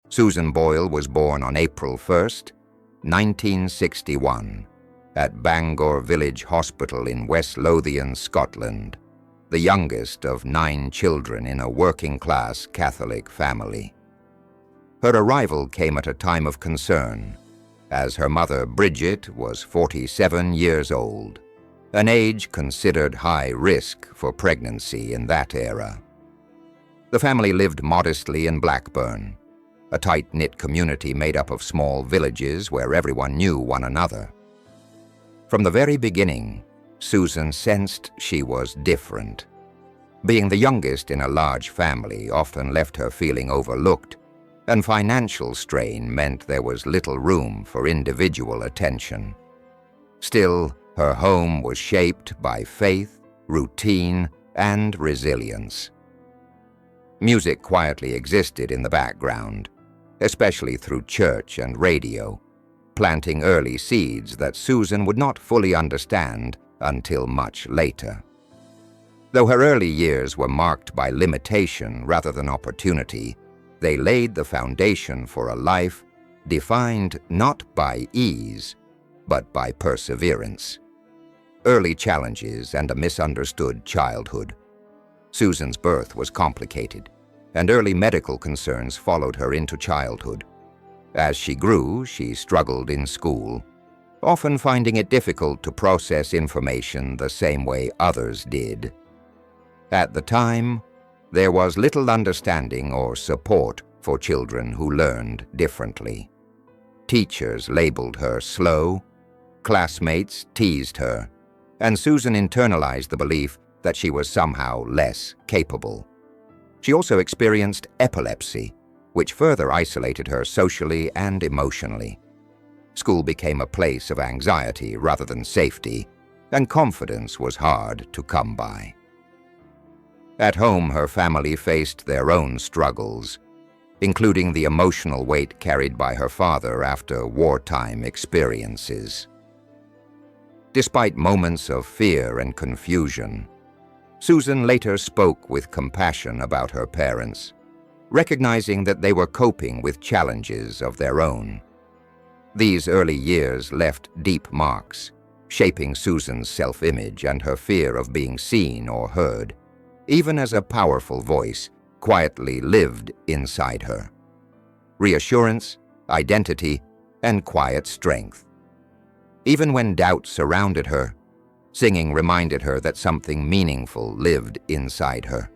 Susan Boyle was born on April 1st, 1961, at Bangor Village Hospital in West Lothian, Scotland, the youngest of 9 children in a working-class Catholic family. Her arrival came at a time of concern, as her mother, Bridget, was 47 years old, an age considered high risk for pregnancy in that era. The family lived modestly in Blackburn, a tight-knit community made up of small villages where everyone knew one another. From the very beginning, Susan sensed she was different. Being the youngest in a large family often left her feeling overlooked, and financial strain meant there was little room for individual attention. Still, her home was shaped by faith, routine, and resilience. Music quietly existed in the background, especially through church and radio, planting early seeds that Susan would not fully understand until much later. Though her early years were marked by limitation rather than opportunity, they laid the foundation for a life defined not by ease, but by perseverance. Early challenges and a misunderstood childhood. Susan's birth was complicated, and early medical concerns followed her into childhood. As she grew, she struggled in school, often finding it difficult to process information the same way others did. At the time, there was little understanding or support for children who learned differently. Teachers labeled her slow, classmates teased her, and Susan internalized the belief that she was somehow less capable. She also experienced epilepsy, which further isolated her socially and emotionally. School became a place of anxiety rather than safety, and confidence was hard to come by. At home, her family faced their own struggles, including the emotional weight carried by her father after wartime experiences. Despite moments of fear and confusion, Susan later spoke with compassion about her parents, recognizing that they were coping with challenges of their own. These early years left deep marks, shaping Susan's self-image and her fear of being seen or heard, even as a powerful voice quietly lived inside her. Reassurance, identity, and quiet strength. Even when doubt surrounded her, singing reminded her that something meaningful lived inside her,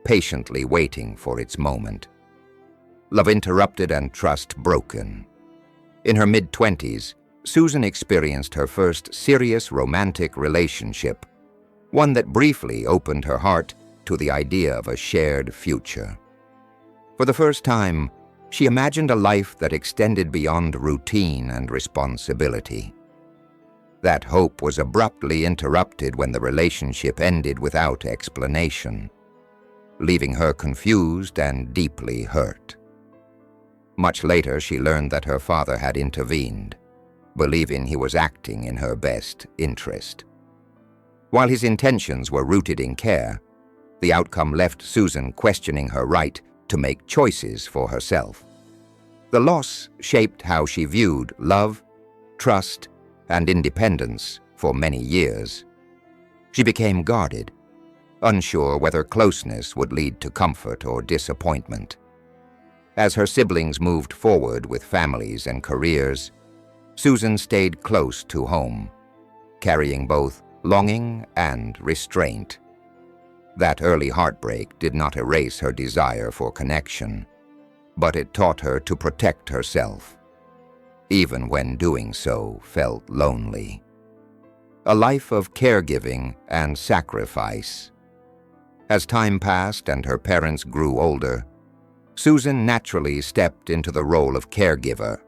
patiently waiting for its moment. Love interrupted and trust broken. In her mid-20s, Susan experienced her first serious romantic relationship, one that briefly opened her heart to the idea of a shared future. For the first time, she imagined a life that extended beyond routine and responsibility. That hope was abruptly interrupted when the relationship ended without explanation, leaving her confused and deeply hurt. Much later, she learned that her father had intervened, believing he was acting in her best interest. While his intentions were rooted in care, the outcome left Susan questioning her right to make choices for herself. The loss shaped how she viewed love, trust, and independence for many years. She became guarded, unsure whether closeness would lead to comfort or disappointment. As her siblings moved forward with families and careers, Susan stayed close to home, carrying both longing and restraint. That early heartbreak did not erase her desire for connection, but it taught her to protect herself, even when doing so felt lonely. A life of caregiving and sacrifice. As time passed and her parents grew older, Susan naturally stepped into the role of caregiver,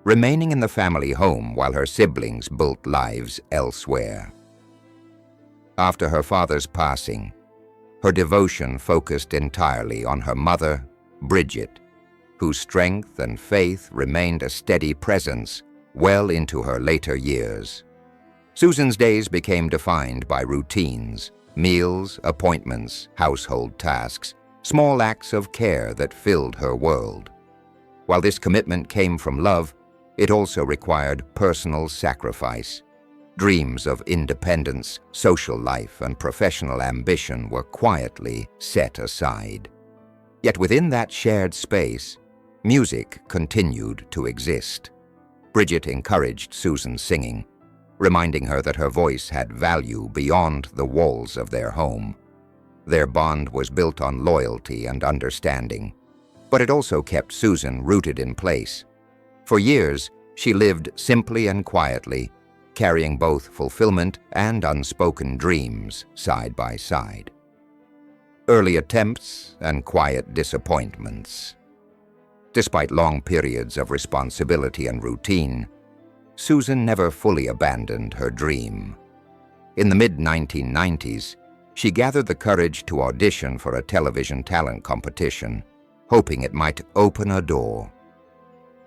remaining in the family home while her siblings built lives elsewhere. After her father's passing, her devotion focused entirely on her mother, Bridget, whose strength and faith remained a steady presence well into her later years. Susan's days became defined by routines, meals, appointments, household tasks, small acts of care that filled her world. While this commitment came from love, it also required personal sacrifice. Dreams of independence, social life, and professional ambition were quietly set aside. Yet within that shared space, music continued to exist. Bridget encouraged Susan's singing, reminding her that her voice had value beyond the walls of their home. Their bond was built on loyalty and understanding, but it also kept Susan rooted in place. For years, she lived simply and quietly, carrying both fulfillment and unspoken dreams side by side. Early attempts and quiet disappointments. Despite long periods of responsibility and routine, Susan never fully abandoned her dream. In the mid-1990s, she gathered the courage to audition for a television talent competition, hoping it might open a door.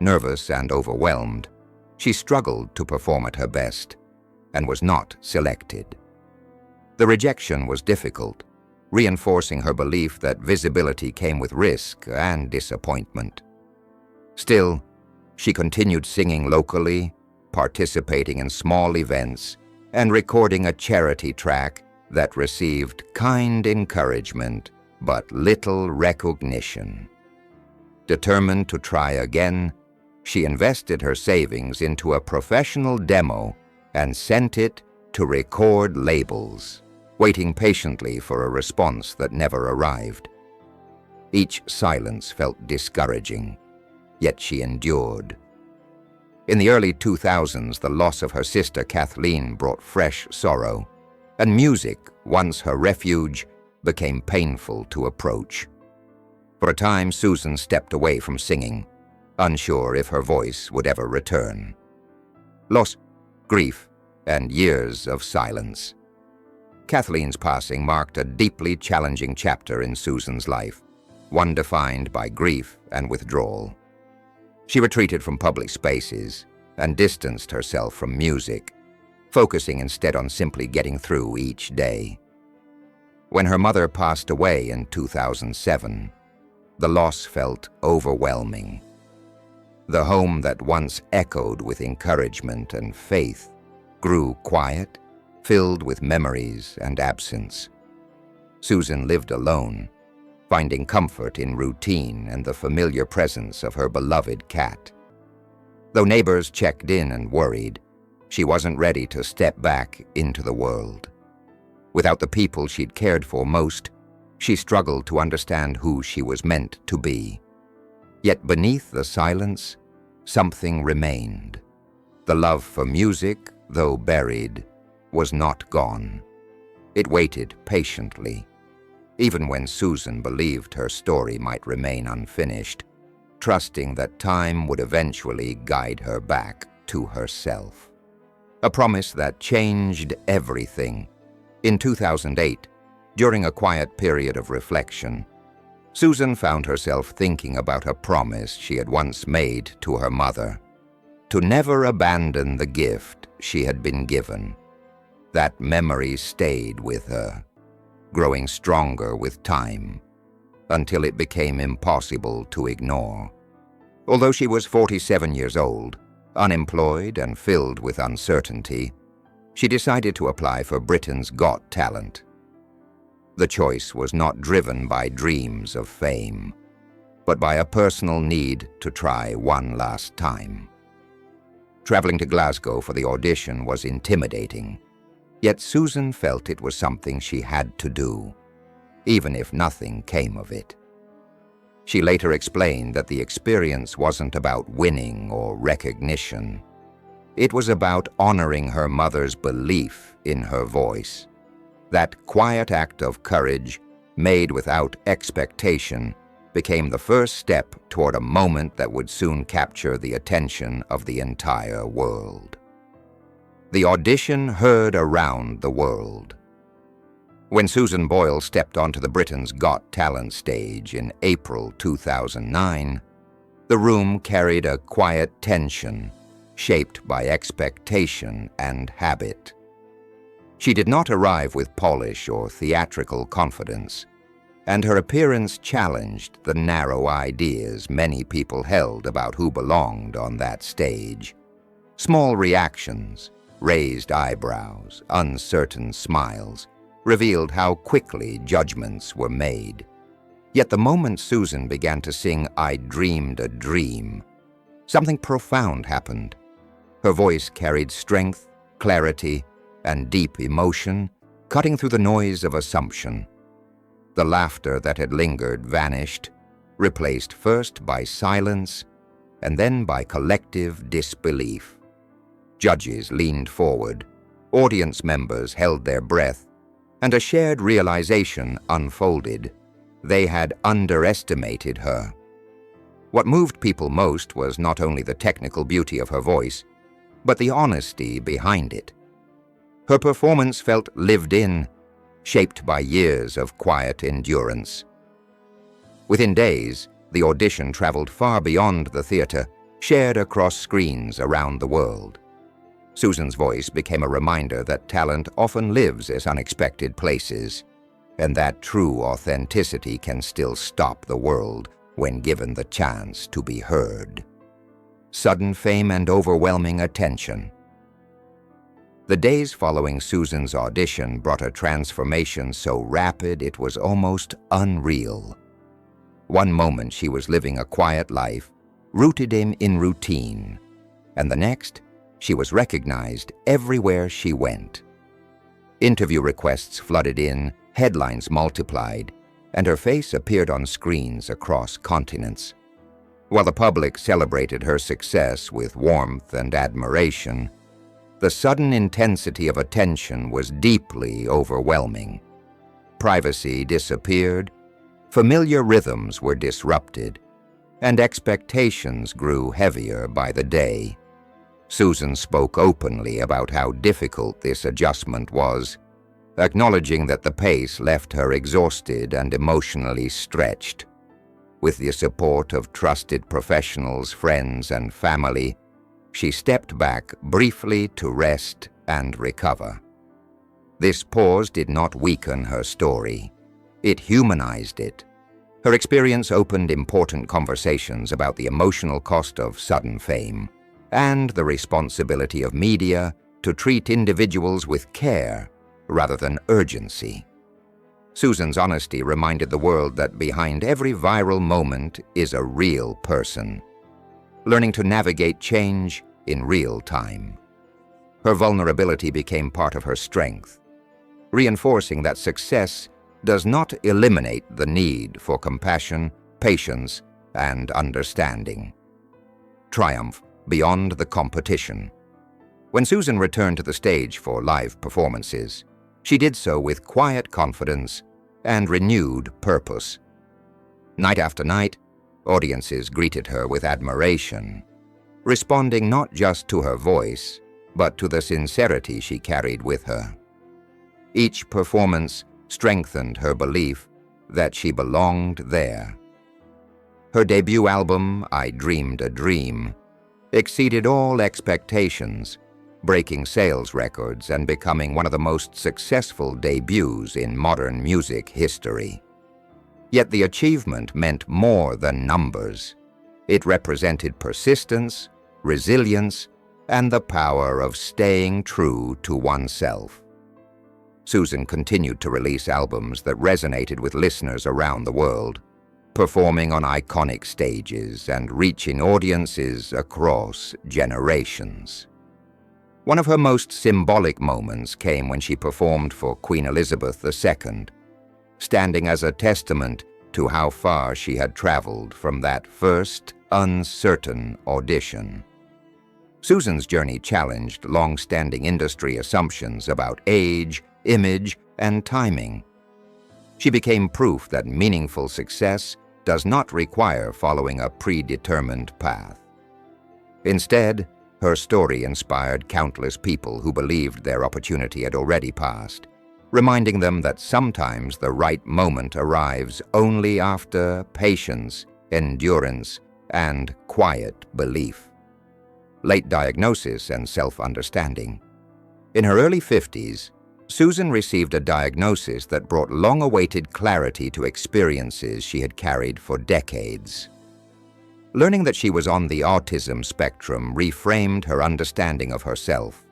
Nervous and overwhelmed, she struggled to perform at her best and was not selected. The rejection was difficult, reinforcing her belief that visibility came with risk and disappointment. Still, she continued singing locally, participating in small events, and recording a charity track that received kind encouragement but little recognition. Determined to try again, she invested her savings into a professional demo and sent it to record labels, waiting patiently for a response that never arrived. Each silence felt discouraging, yet she endured. In the early 2000s, the loss of her sister Kathleen brought fresh sorrow, and music, once her refuge, became painful to approach. For a time, Susan stepped away from singing, unsure if her voice would ever return. Loss, grief, and years of silence. Kathleen's passing marked a deeply challenging chapter in Susan's life, one defined by grief and withdrawal. She retreated from public spaces and distanced herself from music, focusing instead on simply getting through each day. When her mother passed away in 2007, the loss felt overwhelming. The home that once echoed with encouragement and faith grew quiet, filled with memories and absence. Susan lived alone, finding comfort in routine and the familiar presence of her beloved cat. Though neighbors checked in and worried, she wasn't ready to step back into the world. Without the people she'd cared for most, she struggled to understand who she was meant to be. Yet beneath the silence, something remained. The love for music, though buried, was not gone. It waited patiently, even when Susan believed her story might remain unfinished, trusting that time would eventually guide her back to herself. A promise that changed everything. In 2008, during a quiet period of reflection, Susan found herself thinking about a promise she had once made to her mother, to never abandon the gift she had been given. That memory stayed with her, growing stronger with time, until it became impossible to ignore. Although she was 47 years old, unemployed and filled with uncertainty, she decided to apply for Britain's Got Talent. The choice was not driven by dreams of fame, but by a personal need to try one last time. Traveling to Glasgow for the audition was intimidating, yet Susan felt it was something she had to do, even if nothing came of it. She later explained that the experience wasn't about winning or recognition. It was about honoring her mother's belief in her voice. That quiet act of courage, made without expectation, became the first step toward a moment that would soon capture the attention of the entire world. The audition heard around the world. When Susan Boyle stepped onto the Britain's Got Talent stage in April 2009, the room carried a quiet tension, shaped by expectation and habit. She did not arrive with polish or theatrical confidence. and her appearance challenged the narrow ideas many people held about who belonged on that stage. Small reactions, raised eyebrows, uncertain smiles, revealed how quickly judgments were made. Yet the moment Susan began to sing "I Dreamed a Dream," something profound happened. Her voice carried strength, clarity, and deep emotion, cutting through the noise of assumption. The laughter that had lingered vanished, replaced first by silence and then by collective disbelief. Judges leaned forward, audience members held their breath, and a shared realization unfolded. They had underestimated her. What moved people most was not only the technical beauty of her voice, but the honesty behind it. Her performance felt lived in, shaped by years of quiet endurance. Within days, the audition traveled far beyond the theater, shared across screens around the world. Susan's voice became a reminder that talent often lives at unexpected places, and that true authenticity can still stop the world when given the chance to be heard. Sudden fame and overwhelming attention. The days following Susan's audition brought a transformation so rapid it was almost unreal. One moment she was living a quiet life, rooted in routine, and the next, she was recognized everywhere she went. Interview requests flooded in, headlines multiplied, and her face appeared on screens across continents. While the public celebrated her success with warmth and admiration, the sudden intensity of attention was deeply overwhelming. Privacy disappeared, familiar rhythms were disrupted, and expectations grew heavier by the day. Susan spoke openly about how difficult this adjustment was, acknowledging that the pace left her exhausted and emotionally stretched. With the support of trusted professionals, friends, and family, she stepped back briefly to rest and recover. This pause did not weaken her story. It humanized it. Her experience opened important conversations about the emotional cost of sudden fame and the responsibility of media to treat individuals with care rather than urgency. Susan's honesty reminded the world that behind every viral moment is a real person, learning to navigate change in real time. Her vulnerability became part of her strength, reinforcing that success does not eliminate the need for compassion, patience, and understanding. Triumph beyond the competition. When Susan returned to the stage for live performances, she did so with quiet confidence and renewed purpose. Night after night, audiences greeted her with admiration, responding not just to her voice, but to the sincerity she carried with her. Each performance strengthened her belief that she belonged there. Her debut album, "I Dreamed a Dream," exceeded all expectations, breaking sales records and becoming one of the most successful debuts in modern music history. Yet the achievement meant more than numbers. It represented persistence, resilience, and the power of staying true to oneself. Susan continued to release albums that resonated with listeners around the world, performing on iconic stages and reaching audiences across generations. One of her most symbolic moments came when she performed for Queen Elizabeth II, standing as a testament to how far she had traveled from that first uncertain audition. Susan's journey challenged long-standing industry assumptions about age, image, and timing. She became proof that meaningful success does not require following a predetermined path. Instead, her story inspired countless people who believed their opportunity had already passed, reminding them that sometimes the right moment arrives only after patience, endurance, and quiet belief. Late diagnosis and self-understanding. In her early 50s, Susan received a diagnosis that brought long-awaited clarity to experiences she had carried for decades. Learning that she was on the autism spectrum reframed her understanding of herself,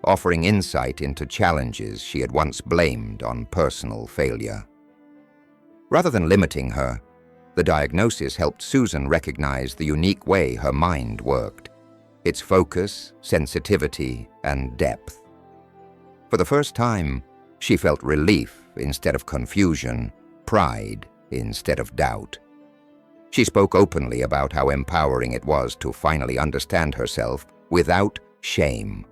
offering insight into challenges she had once blamed on personal failure. Rather than limiting her, the diagnosis helped Susan recognize the unique way her mind worked, its focus, sensitivity, and depth. For the first time, she felt relief instead of confusion, pride instead of doubt. She spoke openly about how empowering it was to finally understand herself without shame.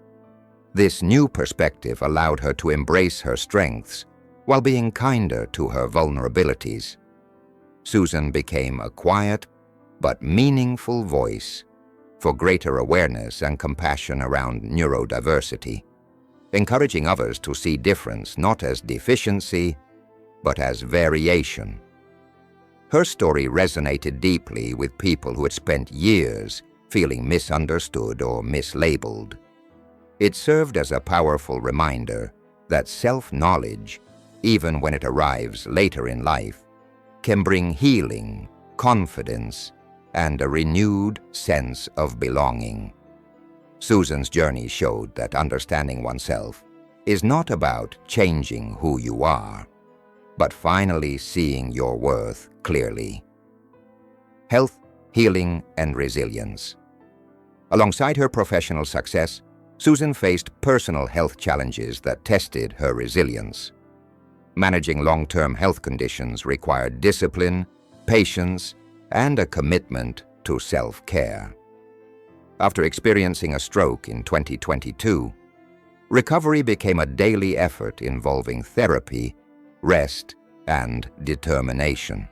This new perspective allowed her to embrace her strengths while being kinder to her vulnerabilities. Susan became a quiet but meaningful voice for greater awareness and compassion around neurodiversity, encouraging others to see difference not as deficiency, but as variation. Her story resonated deeply with people who had spent years feeling misunderstood or mislabeled. It served as a powerful reminder that self-knowledge, even when it arrives later in life, can bring healing, confidence, and a renewed sense of belonging. Susan's journey showed that understanding oneself is not about changing who you are, but finally seeing your worth clearly. Health, healing, and resilience. Alongside her professional success, Susan faced personal health challenges that tested her resilience. Managing long-term health conditions required discipline, patience, and a commitment to self-care. After experiencing a stroke in 2022, recovery became a daily effort involving therapy, rest, and determination.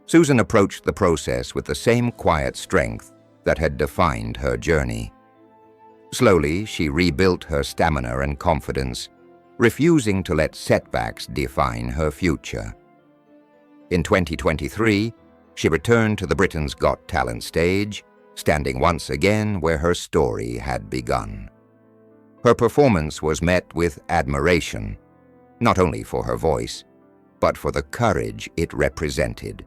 Susan approached the process with the same quiet strength that had defined her journey. Slowly, she rebuilt her stamina and confidence, refusing to let setbacks define her future. In 2023, she returned to the Britain's Got Talent stage, standing once again where her story had begun. Her performance was met with admiration, not only for her voice, but for the courage it represented.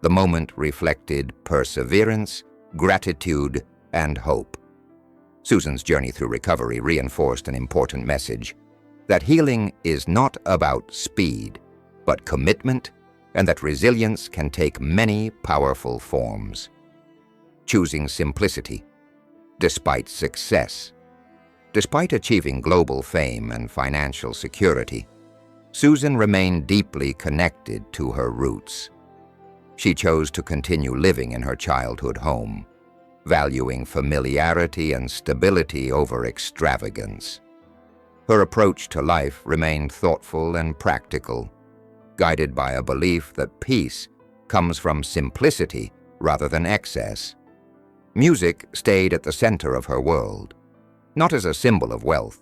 The moment reflected perseverance, gratitude, and hope. Susan's journey through recovery reinforced an important message: that healing is not about speed, but commitment, and that resilience can take many powerful forms. Choosing simplicity, despite success. Despite achieving global fame and financial security, Susan remained deeply connected to her roots. She chose to continue living in her childhood home, valuing familiarity and stability over extravagance. Her approach to life remained thoughtful and practical, guided by a belief that peace comes from simplicity rather than excess. Music stayed at the center of her world, not as a symbol of wealth,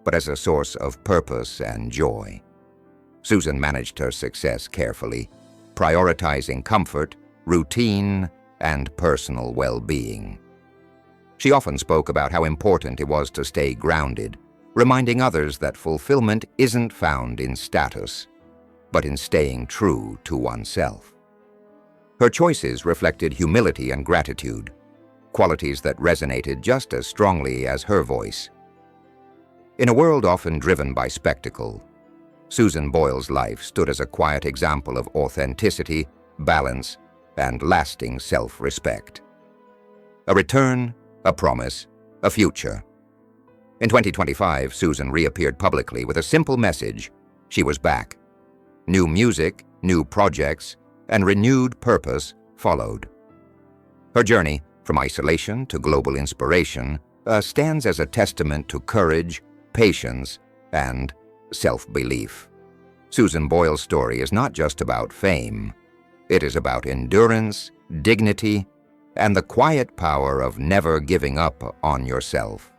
but as a source of purpose and joy. Susan managed her success carefully, prioritizing comfort, routine, and personal well-being. She often spoke about how important it was to stay grounded, reminding others that fulfillment isn't found in status, but in staying true to oneself. Her choices reflected humility and gratitude, qualities that resonated just as strongly as her voice. In a world often driven by spectacle, Susan Boyle's life stood as a quiet example of authenticity, balance, and lasting self-respect. A return, a promise, a future. In 2025, Susan reappeared publicly with a simple message: she was back. New music, new projects, and renewed purpose followed. Her journey, from isolation to global inspiration, stands as a testament to courage, patience, and self-belief. Susan Boyle's story is not just about fame. It is about endurance, dignity, and the quiet power of never giving up on yourself.